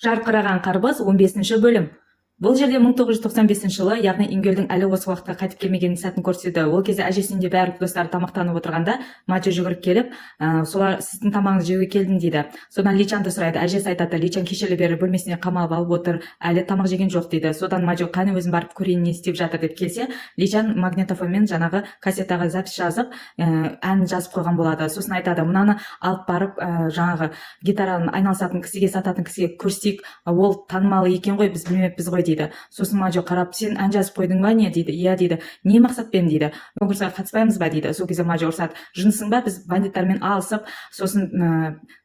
Жарқыраған қарбыз 15-ші бөлім. Бұл жерде 1995 жылы, яғни Ингөлдің әлі осы уақытқа қайтып келмеген сәтін көрсетеді. Ол кезде әжесінде барлық достары тамақтанып отырғанда, Маджо жүгіріп келіп, солар сіздің тамағыңызды жеуге келдім дейді. Содан Личанды сұрайды. Әжесі айтады, Личан кешелі бері бөлмесіне қамалып алып отыр, әлі тамақ жеген жоқ дейді. Содан Маджо қане өзім барып көрейін не істеп жатыр деп келсе, Личан магнитофонмен жаңағы кассетаға запись жазып, ән жазып қойған болады. Сосын айтады, мынаны алып барып, жаңағы гитараны айналысатын кісіге, сататын кісіге көрсетейік, ол танымалы екен ғой, біз білмеппіз ғой дейді. Сосын Маджо қарап, сен ән жазып қойдың ба не дейді. Иә дейді. Не мақсатпен дейді. Конкурсқа қатыспаймыз ба дейді. Сол кезде Маджо ұрсады, жынсың ба, біз бандиттармен алысып, сосын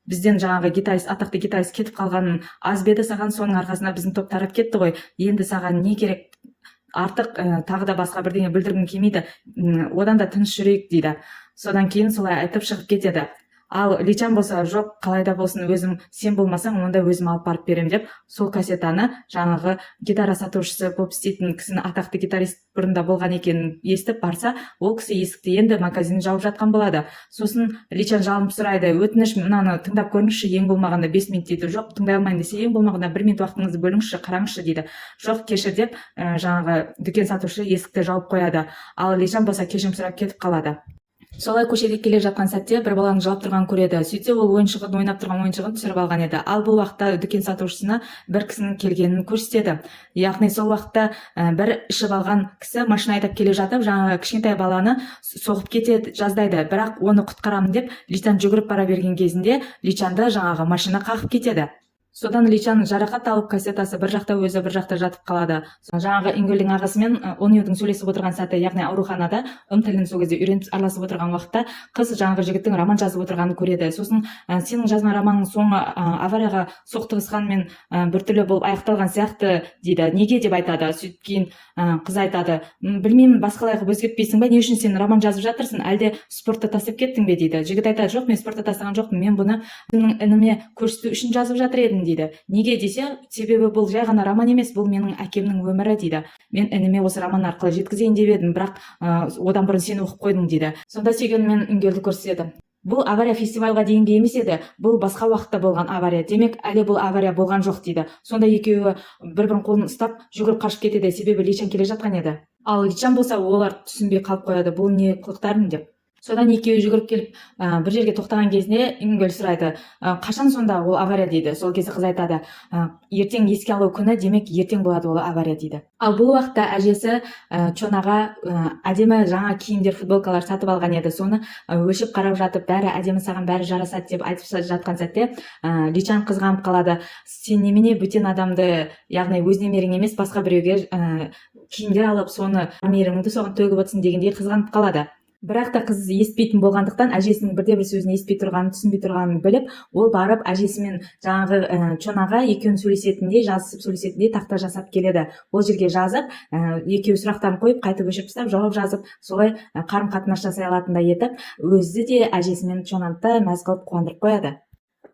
бізден жаңағы гитарист, атақты гитарист кетіп қалғанын аз беді саған, соның арқасында біздің топ тарап кетті ғой. Енді саған не керек? Артық тағы да басқа бірдеңе білдіргім келмейді. Одан да тыныш жүрейік дейді. Содан кейін солай айтып шығып кетеді. Ал Личан болса, жоқ, қалайда болсын, өзім сен болмасаң, онда өзім алып барып берем деп, сол кассетаны жаңағы гитара сатушысы болып істейтін кісіні, атақты гитарист бұрында болған екенін естіп барса, ол кісі есікті енді магазин жауып жатқан болады. Сосын Личан жалынып сұрайды, өтініш, мынаны тыңдап көріңізші, ең болмағанда 5 минут дейді. Жоқ, тыңдай алмайын десе, ең болмағанда 1 минут уақытыңызды бөліңізші, қараңызшы дейді. Жоқ, кешір деп, жаңағы дүкен сатушы есікті жауып қояды. Ал Личан болса кешірім сұрап кетіп қалады. Солай көшеде келе жатқан сәтте бір баланың жылап тұрғанын көреді. Сөйтсе ол ойыншығын, ойнап тұрған ойыншығын түсіріп алған еді. Ал бұл уақытта дүкен сатушысына бір кісінің келгенін көрсетеді. Яғни сол уақытта бір ішіп алған кісі машина айдап келе жатып, жаңағы кішкентай баланы соғып кетеді, жаздайды. Бірақ оны құтқарамын деп Личан жүгіріп бара берген кезінде Личанды жаңағы машина қағып кетеді. Содан Личан жарақат алып, кассетасы бір жақта өзі, бір жақта жатып қалады. Жаңағы Ингөлдің ағасымен Оньюдың сөйлесіп отырған сәті, яғни ауруханада тілін сол кезде үйреніп араласып отырған уақытта қыз жаңағы жігіттің роман жазып отырғанын көреді. Сосын сенің жазған романың соңы аварияға соқтығысқанмен біртүрлі болып аяқталған сияқты дейді. Неге деп айтады. Сөйтіп кейін қыз айтады, білмеймін, басқалай қылып өзгертпейсің ба, не үшін сен роман жазып жатырсың, әлде спортты тастап кеттің бе дейді. Жігіт айтады, жоқ, мен спортты тастаған жоқпын, мен бұны ініме көрсету үшін жазып жатыр едім дейді. Неге десе, себебі бұл жай ғана роман емес, бұл менің әкемнің өмірі дейді. Мен ініме осы роман арқылы жеткізейін деп едім, бірақ одан бұрын сен оқып қойдың дейді. Сонда сүйгенімен Ингөлді көрсетеді. Бұл авария фестивальға дейінгі емес еді, бұл басқа уақытта болған авария. Демек, әлі бұл авария болған жоқ дейді. Сонда екеуі бір-бірінің қолын ұстап жүгіріп қашып кетеді, себебі Личан келе жатқан еді. Ал Личан болса, олар түсінбей қалып қояды, бұл не қылықтарың деп. Содан екеуі жүгіріп келіп, бір жерге тоқтаған кезінде Ингөл сұрайды, қашан сонда ол авария дейді. Сол кезде қыз айтады, ертең еске алу күні, демек ертең болады ол авария дейді. Ал бұл уақытта әжесі Чонаға әдемі жаңа киімдер, футболкалар сатып алған еді. Соны өлшеп қарап жатып, бәрі әдемі, саған бәрі жарасады деп айтып жатқан сәтте Личан қызғанып қалады. Сен немене бөтен адамды, яғни өз немерең емес, басқа біреуге киімдер алып, соны мейіріміңді соған төгіп отырсың дегендей қызғанып қалады. Бірақ та қыз естпейтін болғандықтан, әжесінің бірде-бір сөзін естпей тұрғанын, түсінбей тұрғанын біліп, ол барып әжесімен жаңағы Чонаға екеуін сөйлесетіндей, жазысып сөйлесетіндей тақта жасап келеді. Ол жерге жазып, екеуі сұрақтарын қойып, қайтып өшіріп тастап, жауап жазып, солай қарым-қатынас жасай алатындай етіп, өзі де әжесімен Чонанды мәз қылып қуандырып қояды.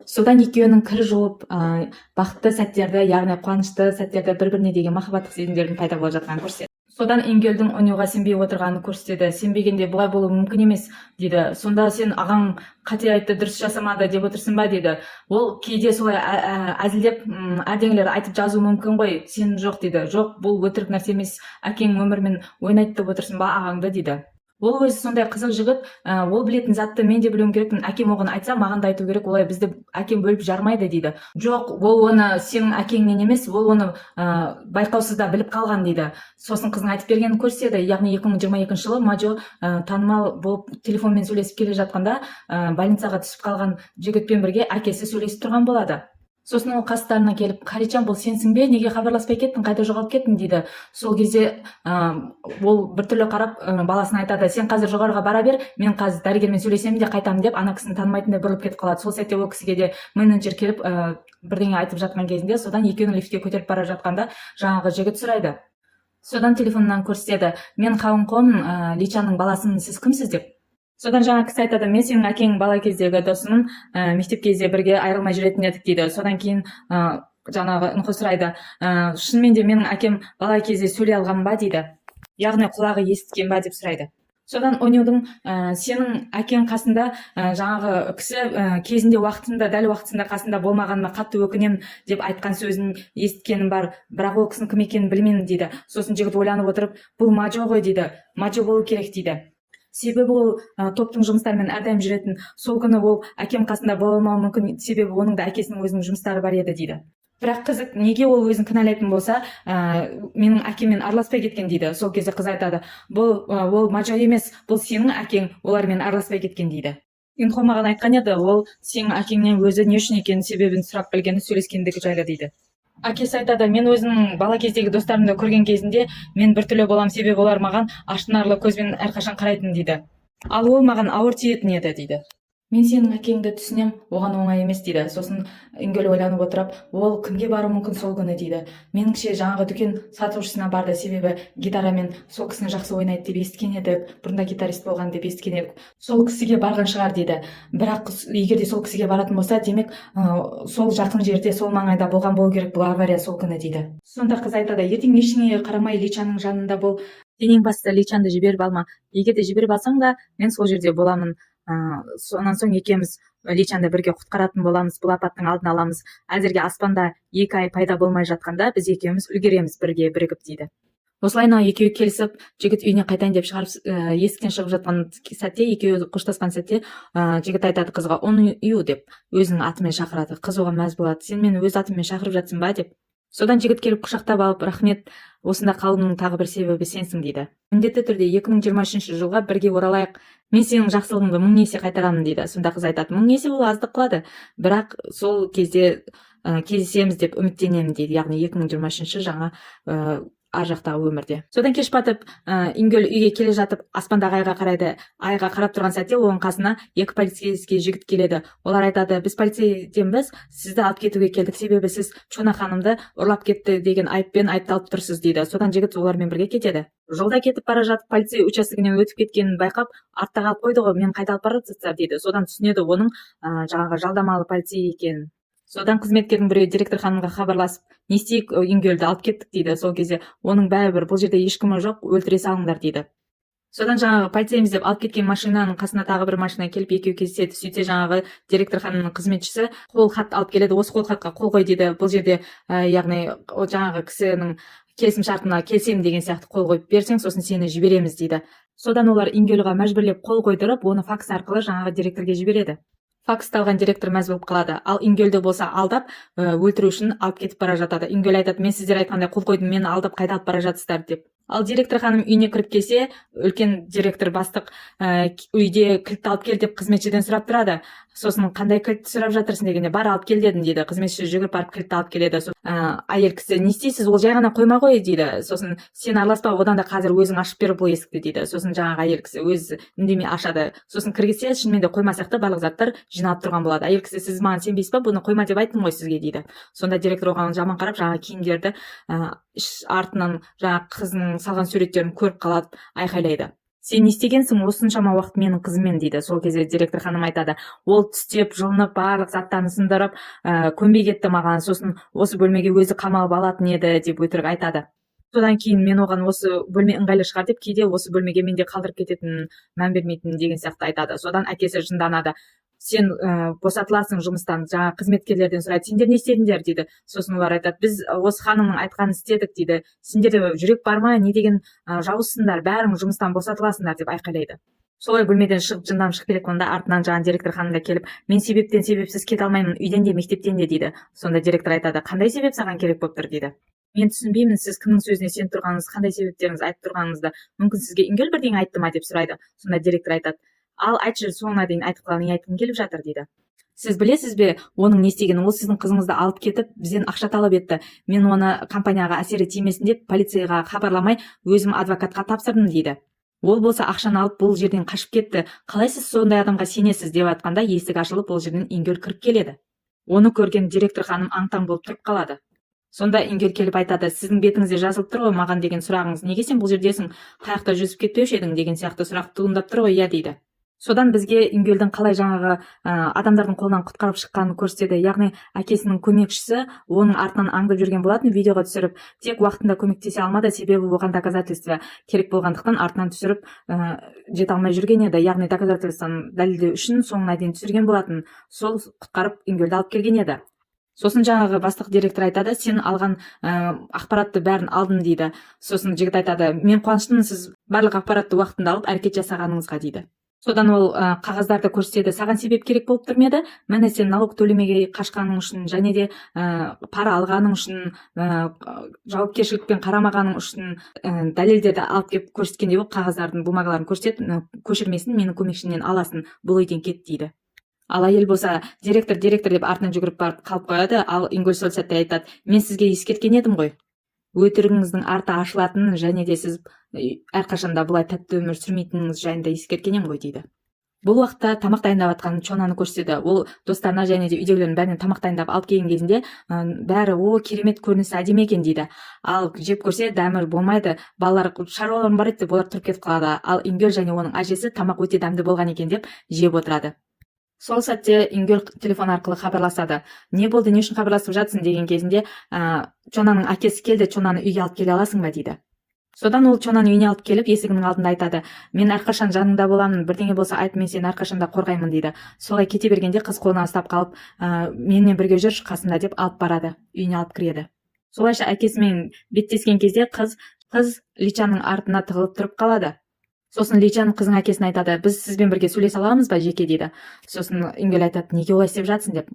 Содан екеуінің кір жуып, бақытты сәттерді, яғни қуанышты сәттерді, бір-біріне деген махаббаттық сезімдердің пайда болып жатқанын көрсетеді. Содан Ингөлдің Оньюға сенбей отырғанын көрсетеді. Сенбегенде бұлай болуы мүмкін емес дейді. Сонда сен ағаң қате айтты, дұрыс жасамады деп отырсың ба дейді. Ол кейде солай әзілдеп әдеңелер айтып жазу мүмкін ғой, сен жоқ дейді. Жоқ, бұл өтірік нәрсе емес, әкең өмірмен ойнайды деп отырсың ба ағаңды дейді. Ол өзі сондай қызық жігіт, ол білетін затты мен де білуім керекпін, әкем оған айтса, маған да айту керек, олай бізді әкем бөліп жармайды дейді. Жоқ, ол оны сенің әкеңнен емес, ол оны байқаусызда біліп қалған дейді. Сосын қыздың айтып бергенін көрсетеді. Яғни 2022 жылы Маджо танымал болып телефонмен сөйлесіп келе жатқанда, больницаға түсіп қалған жігітпен бірге әкесі сөйлесіп тұрған болады. Сосын ол қастарына келіп, Қаричан, бұл сенсің бе, неге хабарласпай кеттің, қайда жоғалып кеттің дейді. Сол кезде ол біртүрлі қарап баласына айтады, сен қазір жоғарыға бара бер, мен қазір дәрігермен сөйлесемін де қайтамын деп, ана кісіні танымайтындай бұрылып кетіп қалады. Сол сәтте ол кісіге де менеджер келіп бірдеңе айтып жатқан кезінде, содан екеуін лифтке көтеріп бара жатқанда жаңағы жігіт сұрайды. Содан телефонынан көрсетеді, мен Хаунқон, Личанның баласымын, сіз кімсіз деп. Содан жаңа кісі айтады, мен сенің әкең бала кездегі досымын, мектеп кезде бірге айырылмай жүретін едік дейді. Содан кейін жаңағы Нұхы сұрайды, шынымен де менің әкем бала кезде сөйлей алған ба дейді. Яғни құлағы естіген ба деп сұрайды. Содан Онюдың сенің әкең қасында жаңағы кісі кезінде уақытында дәл уақытында қасында болмағаныма қатты өкінемін деп айтқан сөзін естігенім бар, бірақ ол кісінің кім екенін білмеймін дейді. Сосын жігіт ойланып отырып, бұл Маджо ғой дейді, Маджо болу керек дейді. Себебі ол топтың жұмыстарымен әрдайым жүретін, сол күні ол әкем қасында бола алмауы мүмкін, себебі оның да әкесінің өзінің жұмыстары бар еді дейді. Бірақ қызық, неге ол өзін кінәлайтын болса, менің әкеммен араласпай кеткен дейді. Сол кезде қыз айтады, ол Маджо емес, бұл сенің әкең, олармен араласпай кеткен дейді. Инхо маған айтқан еді, ол сенің әкеңнен өзі не үшін екенін себебін сұрап білгені сөйлескендігі жайлы дейді. Әкесі айтады, мен өзімнің бала кездегі достарымды көрген кезінде мен біртүрлі болам, себебі олар маған аштынарлы көзбен әрқашан қарайтын дейді. Ал ол маған ауыр тиетін еді дейді. Мен сенің әкеңді түсінем, оған оңай емес дейді. Сосын Ингөл ойланып отырып, ол кімге баруы мүмкін сол күні дейді. Меніңше жаңағы дүкен сатушысына барды, себебі гитарамен сол кісіні жақсы ойнайды деп естіген едік, бұрында гитарист болған деп естіген едік. Сол кісіге барған шығар дейді. Бірақ егер де сол кісіге баратын болса, демек сол жақын жерде, сол маңайда болған болу керек бұл авария сол күні дейді. Сонда қыз айтады, ертең ештеңеге қарамай Личанның жанында бол. Ең бастысы Личанды жіберіп алма. Егер де жіберіп алсаң да, мен сол жерде боламын. Сонан соң екеуміз Личанды бірге құтқаратын боламыз, бұл апаттың алдын аламыз. Әзірге аспанда 2 ай пайда болмай жатқанда біз екеуміз үлгереміз бірге бірігіп дейді. Осылайна екеуі келісіп, жігіт үйіне қайтайын деп шығарып есіктен шығып жатқан сәтте, екеуі қоштасқан сәтте, жігіт айтады қызға, оны ю деп өзінің атымен шақырады. Қыз оған мәз болады, сен мені өз атыммен шақырып жатсың ба деп. Содан жігіт келіп құшақтап алып, рахмет, осында қалуымның тағы бір себебі сенсің дейді. Міндетті түрде 2023 жылға бірге оралайық. Мен сенің жақсылығыңды 1000 есе қайтарамын дейді. Сонда қыз айтады, 1000 есе ол аздық қылады, бірақ сол кезде кездесеміз деп үміттенемін дейді. Яғни 2023 жаңа ар жақтағы өмірде. Содан кеш батып, Ингөл үйге келе жатып, аспандағы айға қарайды. Айға қарап тұрған сәтте оның қасына 2 полицейский жігіт келеді. Олар айтады, біз полицейденбіз, сізді алып кетуге келдік, себебі сіз Чона ханымды ұрлап кетті деген айыппен айыпталып тұрсыз дейді. Содан жігіт олармен бірге кетеді. Жолда кетіп бара жатып, полицей участогінен өтіп кеткенін байқап, артта қалып қойды ғой, мен қайда алып бара жатсыздар дейді. Содан түсінеді оның жаңағы жалдамалы полицей екенін. Содан қызметкердің біреуі директор ханымға хабарласып, не істейік, Ингөлді алып кеттік дейді. Сол кезде оның бәрібір бұл жерде ешкімі жоқ, өлтіре салыңдар дейді. Содан жаңағы полицейміз деп алып кеткен машинаның қасына тағы бір машина келіп екеуі кездеседі. Сөйтсе жаңағы директор ханымның қызметшісі қол хат алып келеді. Осы қол хатқа қол қой дейді. Бұл жерде яғни жаңағы кісінің келісім шартына келсем деген сияқты қол қойып берсең, сосын сені жібереміз дейді. Содан олар Ингөлға мәжбүрлеп қол қойдырып, оны факс арқылы жаңағы директорге жібереді. Факсты алған директор мәз болып қалады. Ал Ингөлді болса алдап, өлтіру үшін алып кетіп бара жатады. Ингөл айтады, мен сіздер айтқандай қол қойдым, мені алдап қайда алып бара жатсыздар деп. Ал директор ханым үйіне кіріп келсе, үлкен директор бастық үйде кілтті алып кел деп қызметшіден сұрап тұрады. Сосын қандай кілтті сұрап жатырсың дегенде, бар алып кел дедім дейді. Қызметші жүгіріп барып кілтті алып келеді. Әйел кісі, не істейсіз, ол жай ғана қойма ғой дейді. Сосын сен араласпа, одан да қазір өзің ашып бер бұл есікті дейді. Сосын жаңағы әйел кісі өзі үндемей ашады. Сосын кіргізсе, шынымен де қойма сияқты барлық заттар жиналып тұрған болады. Әйел кісі, сіз маған сенбейсіз ба, бұны қойма деп айттым ғой сізге дейді. Сонда директор оған жаман қарап, жаңағы киімдерді артынан жаңағы қызының салған суреттерін көріп қалады, айқайлайды. Сен не істегенсің осыншама уақыт менің қызыммен дейді. Сол кезде директор ханым айтады, ол тістеп, жылынып, барлық заттарын сындырып, көнбей кетті маған, сосын осы бөлмеге өзі қамалып алатын еді деп өтірік айтады. Содан кейін мен оған осы бөлме ыңғайлы шығар деп, кейде осы бөлмеге менде қалдырып кететін, мән бермейтін деген сияқты айтады. Содан әкесі жынданады. Сен босатыласың жұмыстан, жаңа қызметкерлерден сұрайды, сендер не істедіңдер дейді. Сосын олар айтады, біз осы ханымның айтқанын істедік дейді. Сендерде жүрек бар ма, не деген жауызсыңдар, бәрің жұмыстан босатыласыңдар деп айқайлайды. Солай бөлмеден шығып жынданып шығып келе жатқанда артынан жаңа директор ханым да келіп, мен себептен себепсіз кете алмаймын, үйден де мектептен де дейді. Сонда директор айтады, қандай себеп саған керек болып тұр дейді. Мен түсінбеймін, сіз кімнің сөзіне сеніп тұрғаныңыз, қандай себептеріңіз айтып тұрғаныңызды, мүмкін сізге Ингөл бірдеңе айтты ма деп сұрайды. Сонда директор айтады, ал айтшы, соңына дейін айтып қалған, не айтқың келіп жатыр дейді. Сіз білесіз бе, оның не істегенін? Ол сіздің қызыңызды алып кетіп, бізден ақша талап етті. Мен оны компанияға әсері тимесін деп, полицейға хабарламай, өзім адвокатқа тапсырдым дейді. Ол болса ақшаны алып бұл жерден қашып кетті. Қалай сіз сондай адамға сенесіз деп атқанда, есік ашылып, бұл жерден Ингөл кіріп келеді. Оны көрген директор ханым аң-таң болып тұрып қалады. Сонда Ингөл келіп айтады, сіздің бетіңізде жазылып тұр ғой маған деген сұрағыңыз, неге сен бұл жердесің, қаяқта жүзіп кетпеуші едің деген сияқты сұрақ туындап тұр ғой, иә дейді. Содан бізге Ингөлдің қалай жаңағы адамдардың қолынан құтқарып шыққанын көрсетеді. Яғни әкесінің көмекшісі оның артынан аңдып жүрген болатын, видеоға түсіріп, тек уақытында көмектесе алмады, себебі оған доказательство керек болғандықтан артынан түсіріп жете алмай жүрген еді. Яғни доказательствоны дәлелдеу үшін соңына дейін түсірген болатын. Сол құтқарып Ингөлді алып келген еді. Сосын жаңағы бастық директор айтады, сен алған ақпаратты бәрін алдым дейді. Сосын жігіт айтады, мен қуаныштымын, сіз барлық ақпаратты уақытында алып әрекет жасағаныңызға дейді. Содан ол қағаздарды көрсетеді. Саған себеп керек болып тұр ма еді? Міне сен налог төлемеге қашқаның үшін және де пара алғаның үшін, жауапкершілікпен қарамағаның үшін дәлелдерді алып келіп көрсеткендей болып қағаздардың бумагаларын көрсет, көшірмесін менің көмекшімнен аласың, бұл үйден кет дейді. Ал әйел болса директор деп артынан жүгіріп барып қалып қояды. Ал Ингөл сол сәтте айтады, мен сізге ескерткен едім ғой, өтірігіңіздің арты ашылатынын және де сіз әрқашанда бұлай тәтті өмір сүрмейтініңіз жайында ескерткен едім ғой дейді. Бұл уақытта тамақ дайындап жатқан Чонаны көрсетеді. Ол достарына және де үйдегілердің бәріне тамақ дайындап алып келген кезінде бәрі о керемет көрінісі әдемі екен дейді. Ал жеп көрсе дәмі болмайды, балалар шаруаларым бар еді деп олар тұрып кетіп қалады. Ал Ингөл және оның әжесі тамақ өте дәмді болған екен деп жеп отырады. Сол сәтте Ингөл телефон арқылы хабарласады. Не болды, не үшін хабарласып жатсың деген кезінде Чонаның әкесі келді, Чонаны үйге алып келе аласың ба дейді. Содан ол Чонаны үйіне алып келіп есігінің алдында айтады, мен әрқашан жаныңда боламын, бірдеңе болса айт, мен сені әрқашанда қорғаймын дейді. Солай кете бергенде қыз қолынан ұстап қалып, менімен бірге жүрші қасымда деп алып барады, үйіне алып кіреді. Солайша әкесімен беттескен кезде қыз Личанның артына тығылып тұрып қалады. Сосын Личан қызың әкесіне айтады, біз сізбен бірге сөйлесе аламыз ба жеке дейді. Сосын Ингөл айтады, неге олай істеп жатсың деп.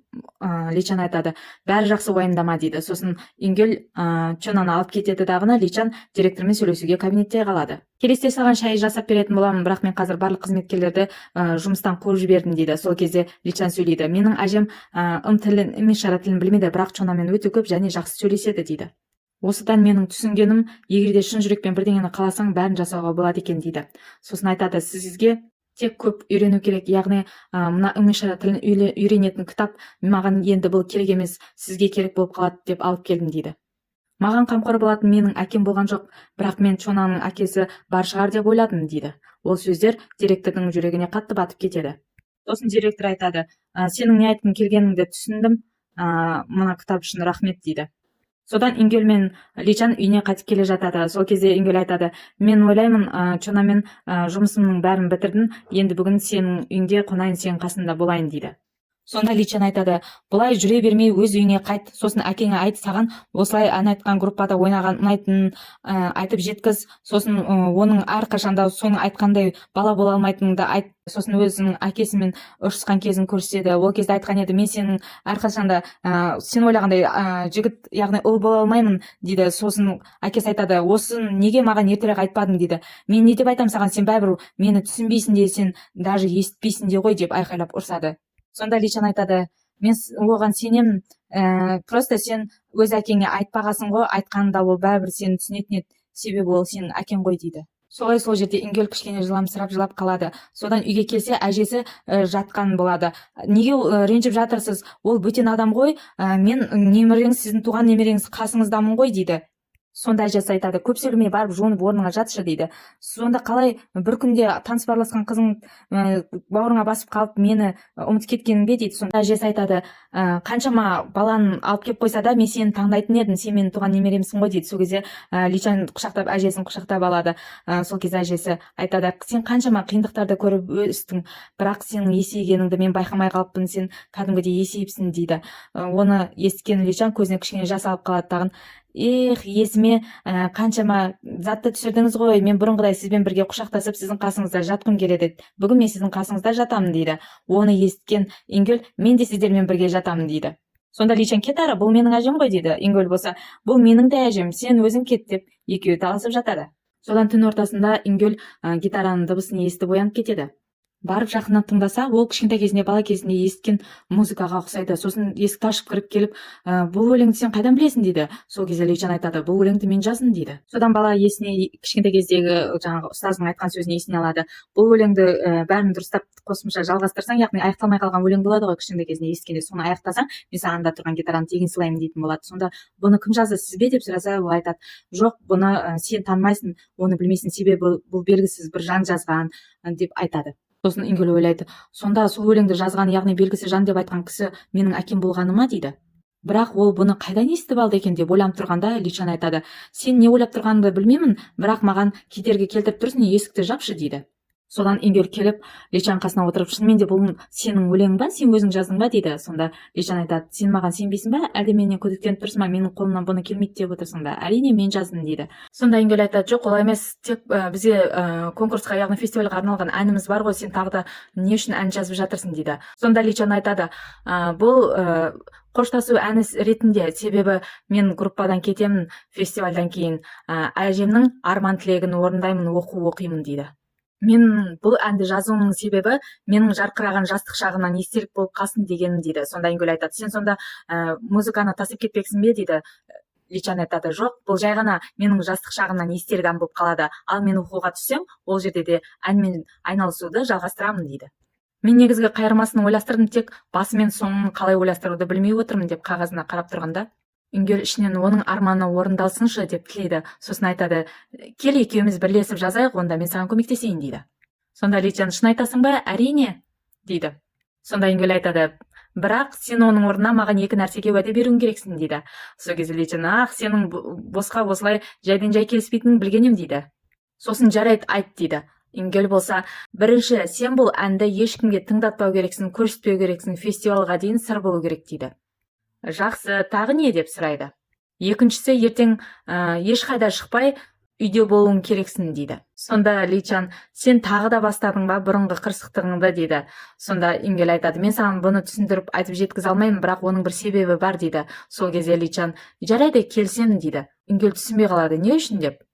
Личан айтады, бәрі жақсы уайымдама дейді. Сосын Ингөл Чонаны алып кетеді дағыны, Личан директормен сөйлесуге кабинетте қалады. Келесте саған шай жасап беретін боламын, бірақ мен қазір барлық қызметкерлерді жұмыстан қуып жібердім дейді. Сол кезде Личан сөйлейді, менің әжем тілін, ишара тілін білмейді, бірақ Чонамен өте көп және жақсы сөйлеседі дейді. Осыдан менің түсінгенім, егер де шын жүрекпен бірдеңені қаласаң, бәрін жасауға болады екен дейді. Сосын айтады, сізге тек көп үйрену керек, яғни мына ишара тілін үйренетін кітап маған енді бұл керек емес, сізге керек болып қалады деп алып келдім дейді. Маған қамқор болатын менің әкем болған жоқ, бірақ мен Чонаның әкесі бар шығар деп ойладым дейді. Ол сөздер директордың жүрегіне қатты батып кетеді. Сосын директор айтады, сенің не айтқың келгеніңді түсіндім, мына кітап үшін рахмет дейді. Содан Ингөл мен Личан үйіне қайтып келе жатады. Сол кезде Ингөл айтады, мен ойлаймын, Чонамен жұмысымның бәрін бітірдім, енді бүгін сенің үйіңде қонайын, сенің қасында болайын дейді. Сонда Личан айтады, бұлай жүре бермей өз үйіңе қайт, сосын әкеңе айт, саған осылай ән айтқан группада ойнаған ұнайтынын айтып жеткіз, сосын оның әрқашанда соны айтқандай бала бола алмайтыныңды айт. Сосын өзінің әкесімен ұрысқан кезін көрсетеді. Ол кезде айтқан еді, мен сенің әрқашанда сен ойлағандай жігіт, яғни ұл бола алмаймын дейді. Сосын әкесі айтады, осы неге маған ертерек айтпадың дейді. Мен не деп айтам саған, сен бәрібір мені түсінбейсің де, сен даже естіпейсің де ғой деп айқайлап ұрсады. Сонда Личан айтады, мен оған сенемін, просто сен өз әкеңе айтпағасың ғой, айтқанда ол бәрібір сені түсінетін еді, себебі ол сенің әкең ғой дейді. Солай сол жерде Ингөл кішкене жыламсырап жылап қалады. Содан үйге келсе әжесі жатқан болады. Неге ренжіп жатырсыз? Ол бөтен адам ғой, мен немереңіз, сіздің туған немереңіз қасыңыздамын ғой дейді. Сонда әжесі айтады, көп сөйлемей барып жуынып орныңа жатшы дейді. Сонда қалай бір күнде таныс барласқан қызың бауырыңа басып қалып мені ұмытып кеткенің бе дейді. Сонда әжесі айтады, қаншама баланы алып келіп қойса да мен сені таңдайтын едім, сен менің туған немеремсің ғой дейді. Сол кезде Личан құшақтап әжесін құшақтап алады. Сол кезде әжесі айтады, сен қаншама қиындықтарды көріп өстің, бірақ сенің есейгеніңді мен байқамай қалыппын, сен кәдімгідей есейіпсің дейді. Оны естіген Личан көзіне кішкене жас алып қалады тағын. Есіме қаншама затты түсірдіңіз ғой, мен бұрынғыдай сізбен бірге құшақтасып сіздің қасыңызда жатқым келеді. Бүгін мен сіздің қасыңызда жатамын дейді. Оны естіген Ингөл, мен де сіздермен бірге жатамын дейді. Сонда Личан, кет ары, бұл менің әжем ғой дейді. Ингөл болса, бұл менің де әжем, сен өзің кет деп екеуі таласып жатады. Содан түн ортасында Ингөл гитараның дыбысын естіп оянып кетеді. Барып жақыннан тыңдаса, ол кішкентай кезінде, бала кезінде естіген музыкаға ұқсайды. Сосын есікті ашып кіріп келіп, бұл өлеңді сен қайдан білесің дейді. Сол кезде Личан айтады, бұл өлеңді мен жаздым дейді. Содан бала есіне кішкентай кездегі жаңағы ұстаздың айтқан сөзін есіне алады. Бұл өлеңді бәрін дұрыстап қосымша жалғастырсаң, яғни аяқталмай қалған өлең болады ғой, кішкентай кезінде ескенде, соны аяқтасаң, мен саған да тұрған гитараны тегін сыйлаймын дейтін болады. Сонда бұны кім жазды, сіз бе деп сұраса, ол айтады, жоқ, бұны сен танымайсың, оны білмейсің, себебі бұл белгісіз бір жан жазған деп айтады. сосын Ингүл ойлайды, сонда сол өлеңді жазған, яғни белгісіз жан деп айтқан кісі менің әкем болғаны ма дейді. Бірақ ол бұны қайдан естіп алды екен деп ойланып тұрғанда Личан айтады, сен не ойлап тұрғаныңды білмеймін, бірақ маған кедергі келтіріп тұрсың, есікті жапшы дейді. Содан Ингүл келіп Личан қасына отырып, шынымен де бұл сенің өлеңің ба, сен өзің жаздың ба дейді. Сонда Личан айтады, сен маған сенбейсің ба, әлде менен күдіктеніп тұрсың ба, менің қолымнан бұны келмейді деп отырсың ба? Әрине мен жаздым дейді. Сонда Ингүл айтады, жоқ олай емес, тек бізге конкурсқа, яғни фестивальға арналған әніміз бар ғой, сен тағы да не үшін ән жазып жатырсың дейді. Сонда Личан айтады, бұл қоштасу әні ретінде, себебі мен группадан кетемін фестивальдан кейін, әжемнің арман тілегін орындаймын, оқимын дейді. Мен бұл әнді жазуымның себебі менің жарқыраған жастық шағымнан естелік болып қалсын дегенім дейді. Сонда Ингүл айтады, сен сонда музыканы тасып кетпексің бе дейді. Личан айтады, жоқ, бұл жай ғана менің жастық шағымнан естелік ән болып қалады. Ал мен оқуға түссем, ол жерде де әнмен айналысуды жалғастырамын дейді. Мен негізгі қайырмасын ойластырдым, тек басы мен соңын қалай ойластыруды білмей отырмын деп қағазына қарап тұрғанда, Ингүл ішінен оның арманы орындалсыншы деп тілейді. Сосын айтады, кел екеуміз бірлесіп жазайық, онда мен саған көмектесейін дейді. Сонда Личан, шын айтасың ба? Әрине дейді. Сонда Ингүл айтады, бірақ сен оның орнына маған екі нәрсеге уәде беруің керексің дейді. Сол кезде Личан, сенің босқа осылай жайдан жай келіспейтінін білгенем дейді. Сосын жарайды, айт дейді. Ингүл болса, бірінші, сен бұл әнді ешкімге тыңдатпау керексің, көрсетпеу керексің, фестивальға дейін сыр болу керек дейді. Жақсы, тағы не деп сұрайды. Екіншісі, ертең ешқайда шықпай үйде болуың керексің дейді. Сонда Личан, сен тағы да бастадың ба бұрынғы қырсықтығыңды дейді. Сонда Ингүл айтады, мен саған бұны түсіндіріп айтып жеткізе алмаймын, бірақ оның бір себебі бар дейді. Сол кезде Личан, жарайды, келісемін дейді. Ингүл түсінбей қалады, не үшін деп.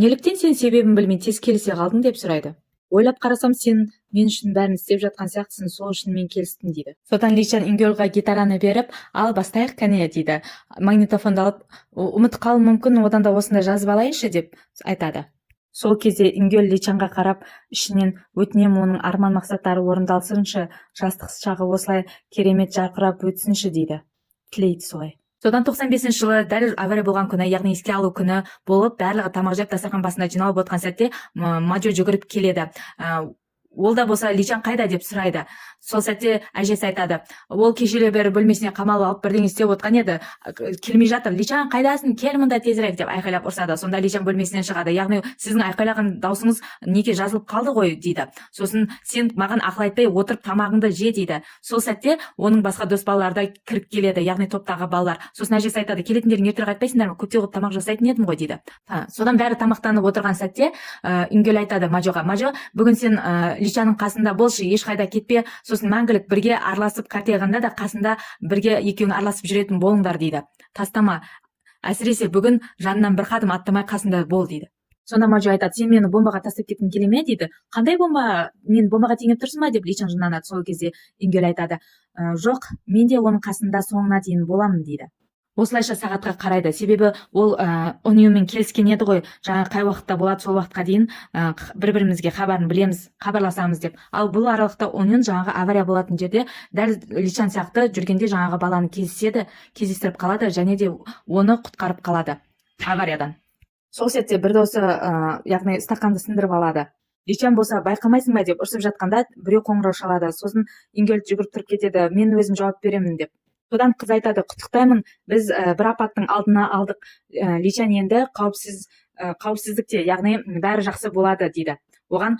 Неліктен сен себебін білмей тез келісе қалдың деп сұрайды. Ойлап қарасам, сен мен үшін бәрін істеп жатқан сияқтысың, сол үшін мен келістім дейді. Содан Личан Ингүлға гитараны беріп, ал бастайық кәне дейді. Магнитофонды алып, ұмытып қалуым мүмкін, одан да осында жазып алайыншы деп айтады. Сол кезде Ингүл Личанға қарап, ішінен өтінем оның арман мақсаттары орындалсыншы, жастық шағы осылай керемет жарқырап өтсінші дейді. Тілейді солай. Содан 95 жылы дәл авария болған күні, яғни еске алу күні болып, барлығы тамақ жеп дастархан басында жиналып отқан сәтте Маджо жүгіріп келеді. Ол да болса, Личан қайда деп сұрайды. Сол сәтте әжесі айтады, ол кешелі бері бөлмесіне қамалып алып бірдеңе істеп отқан еді, келмей жатыр. Личан, қайдасың? Кел мұнда тезірек деп айқайлап ұрсады. Сонда Личан бөлмесінен шығады. Яғни сіздің айқайлаған даусыңыз неге жазылып қалды ғой дейді. Сосын сен маған ақыл айтпай отырып тамағыңды же дейді. Сол сәтте оның басқа дос балалары да кіріп келеді, яғни топтағы балалар. Сосын әжесі айтады, келетіндерің ертерек айтпайсыңдар ма? Көптеу қылып тамақ жасайтын едім ғой дейді. Содан бәрі тамақтанып отырған сәтте Ингүл айтады Маджоға, Маджо, бүгін сен Личанның қасында болшы, ешқайда кетпе, сосын мәңгілік бірге араласып қартайғанда да қасында бірге екеуің араласып жүретін болыңдар дейді. Тастама, әсіресе бүгін жанынан бір қадым аттамай қасында бол дейді. Сонда Маджо айтады, сен мені бомбаға тастап кеткің келе ме дейді. Қандай бомба? Мен бомбаға теңеп тұрсың ба деп Личан жынданады. Сол кезде Ингүл айтады, жоқ, мен де оның қасында соңына дейін боламын дейді. Осылайша сағатқа қарайды, себебі ол Онюмен келіскен еді ғой, жаңа қай уақытта болады, сол уақытқа дейін бір-бірімізге хабарын білеміз, хабарласамыз деп. Ал бұл аралықта Онюн жаңағы авария болатын жерде дәл Личан сияқты жүргенде жаңағы баланы кездестіріп қалады, және де оны құтқарып қалады авариядан. Сол сәтте бір досы, яғни стақанды сындырып алады. Личан болса, байқамайсың ба деп ұрсып жатқанда біреу қоңырау шалады. Сосын Ингүл жүгіріп тұрып кетеді, мен өзім жауап беремін деп. Содан қыз айтады, құттықтаймын, біз бір апаттың алдына алдық. Личан енді қауіпсіздікте, яғни бәрі жақсы болады дейді. Оған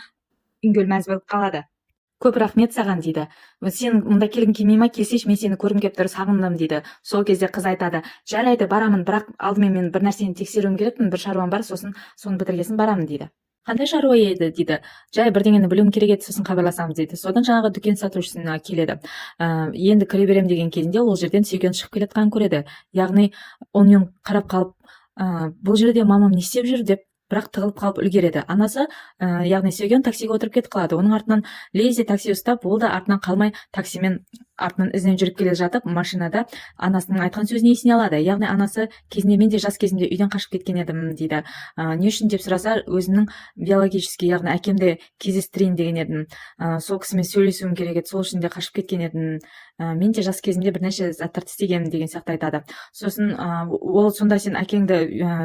Ингүл мәз болып қалады. Көп рахмет саған дейді. Сен мұнда келгің келмей ме? Келсеш, мен сені көргім келіп тұр, сағындым дейді. Сол кезде қыз айтады, жарайды, барамын, бірақ алдымен мен бір нәрсені тексеруім керекпін, бір шаруам бар, сосын соны бітіргесін барамын дейді. Қандай шаруа еді дейді. Жай бірдеңені білуім керек еді, сосын хабарласамыз дейді. Содан жаңағы дүкен сатушысына келеді. Енді кіре берем деген кезінде ол жерден сүйген шығып келе жатқанын көреді. Яғни Онюн қарап қалып, бұл жерде мамам не істеп жүр деп, бірақ тығылып қалып үлгереді. Анасы, яғни сүйген таксиге отырып кетіп қалады. Оның артынан лезде такси ұстап, ол да артынан қалмай таксимен артынан ізденіп жүріп келе жатып машинада анасының айтқан сөзін есіне алады. Яғни анасы кезінде мен де жас кезімде үйден қашып кеткен едім дейді. Не үшін деп сұраса, өзінің биологический, яғни әкемді кездестірейін деген едім. Сол кісімен сөйлесуім керек еді, сол үшін де қашып кеткен едім. Мен де жас кезімде бірнеше заттарды істегенмін деген сияқты айтады. Сосын ол сонда сен әкеңді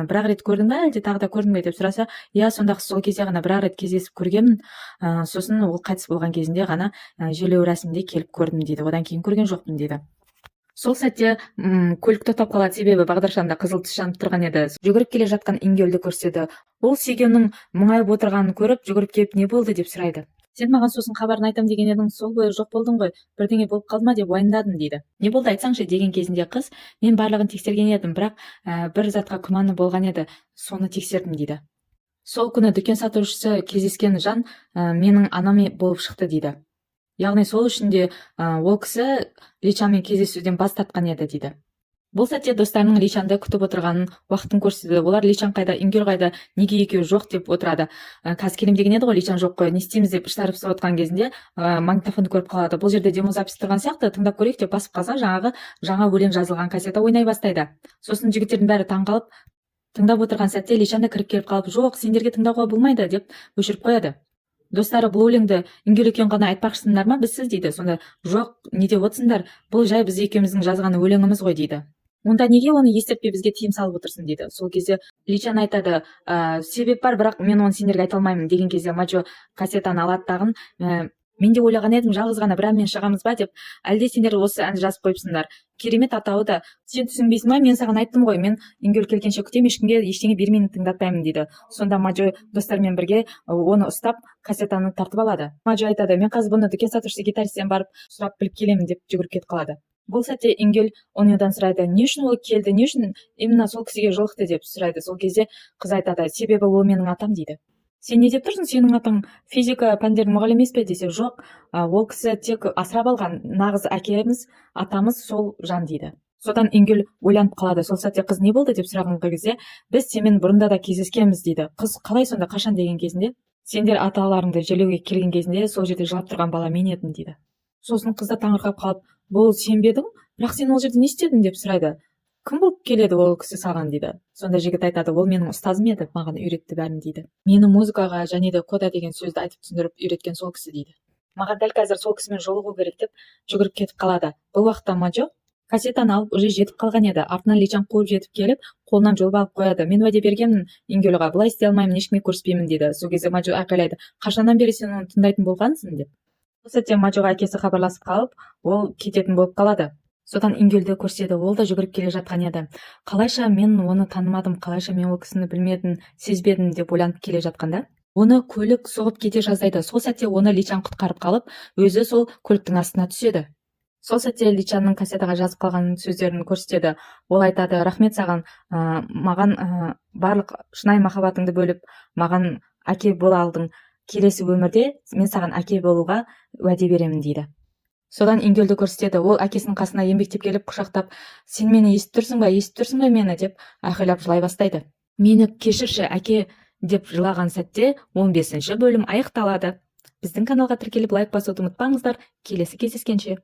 бір-ақ рет көрдің бе, әлде тағы да көрдің бе деп сұраса, иә, сонда сол кезде ғана бір-ақ рет кездесіп көргенмін. Сосын ол қайтыс болған кезінде ғана жерлеу рәсімінде келіп көрдім дейді. Одан кейін көрген жоқпын дейді. Сол сәтте көлік тоқтап қалады, себебі бағдаршамда қызыл түс жанып тұрған еді. Жүгіріп келе жатқан Ингельді көрсетеді. Ол Сигеннің мұңайып отырғанын көріп, жүгіріп келіп не болды деп сұрайды. Сен маған сосын хабарын айтам деген едің, сол бойы жоқ болдың ғой, бірдеңе болып қалды ма деп уайымдадым дейді. Не болды айтсаңшы деген кезінде қыз, мен барлығын тексерген едім, бірақ бір затқа күмәні болған еді, соны тексердім дейді. Сол күні дүкен сатушысы кездескен жан менің анам болып шықты дейді. Яғни сол үшін де ол кісі Личанмен кездесуден бас тартқан еді дейді. Бұл сәтте достарының Личанды күтіп отырғанын уақытын көрсетеді. Олар Личан қайда, Ингель қайда, неге екеуі жоқ деп отырады. Қазір келем деген еді ғой, Личан жоқ қой, не істейміз деп іштары пысып отқан кезінде магнитофонды көріп қалады. Бұл жерде демозапис тұрған сияқты, тыңдап көрейік деп басып қалса, жаңа өлең жазылған кассета ойнай бастайды. Сосын жігіттердің бәрі таңқалып тыңдап отырған сәтте Личан да кіріп келіп қалып, жоқ, сендерге тыңдауға болмайды деп өшіріп қояды. Достары, бұл өлеңді Ингель екеуің ғана айтпақшысыңдар ма, бізсіз дейді. Сонда жоқ, не деп отырсыңдар, бұл жай біз екеуміздің жазған өлеңіміз ғой дейді. Онда неге оны естіртпей бізге тыйым салып отырсың дейді. Сол кезде Личан айтады, себеп бар, бірақ мен оны сендерге айта алмаймын деген кезде Маджо кассетаны алады тағын. Мен де ойлаған едім, жалғыз ғана бір әнмен шығамыз ба деп, әлде сендер осы әнді жазып қойыпсыңдар. Керемет атауы да. Сен түсінбейсің ба, мен саған айттым ғой, мен Ингель келгенше күтем, ешкімге ештеңе бермеймін, тыңдатпаймын дейді. Сонда Маджо достармен бірге оны ұстап кассетаны тартып алады. Маджо айтады, мен қазір бұны дүкен сатушы гитаристтен барып сұрап біліп келемін деп жүгіріп кетіп қалады. Бұл сәтте Ингель одан сұрайды, не үшін ол келді, не үшін именно сол кісіге жолықты деп сұрайды. Сол кезде қыз айтады, себебі ол менің атам дейді. Сен не деп тұрсың, сенің атаң физика пәндерінің мұғалімі емес пе десе, жоқ, ол кісі тек асырап алған нағыз әкеміз, атамыз сол жан дейді. Содан Ингель ойланып қалады. Сол сәтте қыз не болды деп сұраған кезде, біз сенімен бұрында да кездескенбіз дейді. Қыз қалай сонда, қашан деген кезінде, сендер аталарыңды жерлеуге келген кезінде сол жерде жылап тұрған бала мен едім дейді. Сосын қыз да таңырқап қалып, бұл сен бе едің, бірақ сен ол жерде не істедің деп сұрайды. Кім болып келеді ол кісі саған дейді. Сонда жігіт айтады, ол менің ұстазым еді, маған үйретті бәрін дейді. Мені музыкаға және де кода деген сөзді айтып түсіндіріп үйреткен сол кісі дейді. Маған дәл қазір сол кісімен жолығу керек деп жүгіріп кетіп қалады. Бұл уақытта Маджо кассетаны алып уже жетіп қалған еді. Артынан Личан қуып жетіп келіп, қолынан жұлып алып қояды. Мен уәде бергенмін Ингельға, бұлай істей алмаймын, ешкімге көрсетпеймін дейді. Сол кезде Маджо айқайлайды, қашаннан бері сен оны тыңдайтын болғансың деп. Сол сәтте Маджоға әкесі хабарласып қалып, ол кететін болып қалады. Содан Ингельді көрсетеді, ол да жүгіріп келе жатқан еді. Қалайша мен оны танымадым, қалайша мен ол кісіні білмедім, сезбедім деп ойланып келе жатқанда, оны көлік соғып кете жаздайды. Сол сәтте оны Личан құтқарып қалып, өзі сол көліктің астына түседі. Сол сәтте Личанның кассетаға жазып қалған сөздерін көрсетеді. Ол айтады, рахмет саған, маған барлық шынайы махаббатыңды бөліп, маған әке бола алдың. Келесі өмірде мен саған әке болуға уәде беремін дейді. Содан Ингельді көрсетеді. Ол әкесінің қасына еңбектеп келіп құшақтап, сен мені естіп тұрсың ба мені деп айқайлап жылай бастайды. Мені кешірші әке деп жылаған сәтте 15-ші бөлім аяқталады. Біздің каналға тіркеліп лайк басуды ұмытпаңыздар. Келесі кездескенше.